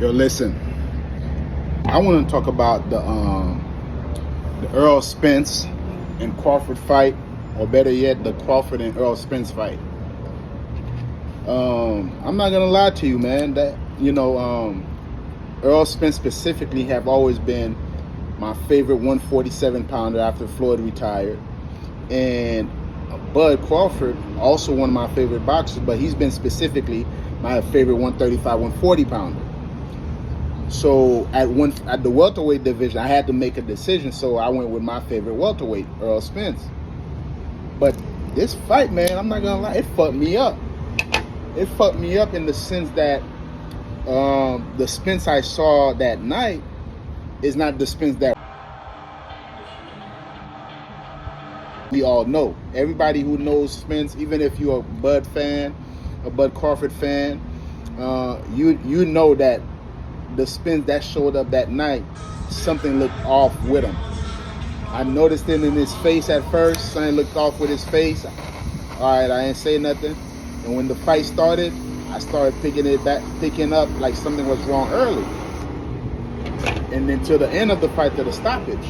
Yo, listen. I want to talk about the Errol Spence and Crawford fight, or better yet, the Crawford and Errol Spence fight. I'm not gonna lie to you, man. That Errol Spence specifically have always been my favorite 147 pounder after Floyd retired, and Bud Crawford, also one of my favorite boxers, but he's been specifically my favorite 135, 140 pounder. So at the welterweight division, I had to make a decision. So I went with my favorite welterweight, Errol Spence. But this fight, man, I'm not gonna lie, it fucked me up. It fucked me up in the sense that the Spence I saw that night is not the Spence that we all know. Everybody who knows Spence, even if you're a Bud fan, a Bud Crawford fan, you know that the Spence that showed up that night, something looked off with him. I noticed it in his face at first. Something looked off with his face. All right, I ain't say nothing. And when the fight started, I started picking up like something was wrong early. And then to the end of the fight, to the stoppage.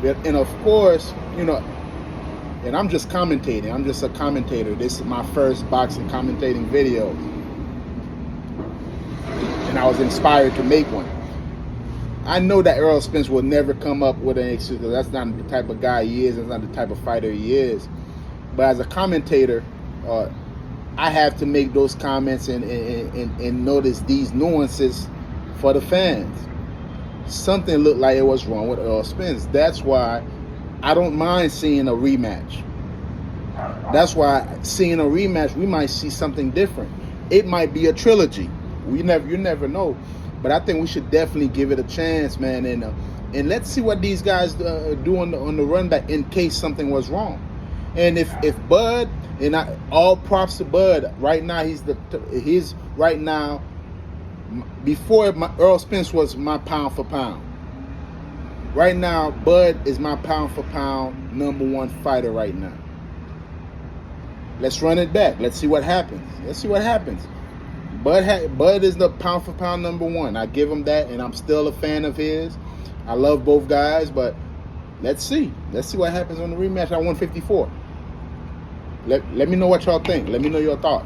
And of course, and I'm just commentating. I'm just a commentator. This is my first boxing commentating video. And I was inspired to make one. I know that Errol Spence will never come up with an excuse. That's not the type of guy he is. That's not the type of fighter he is. But as a commentator, I have to make those comments and notice these nuances for the fans. Something looked like it was wrong with Errol Spence. That's why I don't mind seeing a rematch. That's why seeing a rematch, we might see something different. It might be a trilogy. You never know. But I think we should definitely give it a chance, man. And let's see what these guys do on the run back in case something was wrong. And if Bud, and all props to Bud. Right now he's right now. Before Errol Spence was my pound for pound. Right now, Bud is my pound for pound #1 fighter right now. Let's run it back. Let's see what happens. Bud is the pound for pound #1. I give him that, and I'm still a fan of his. I love both guys, but let's see. Let's see what happens on the rematch at 154. Let me know what y'all think. Let me know your thoughts.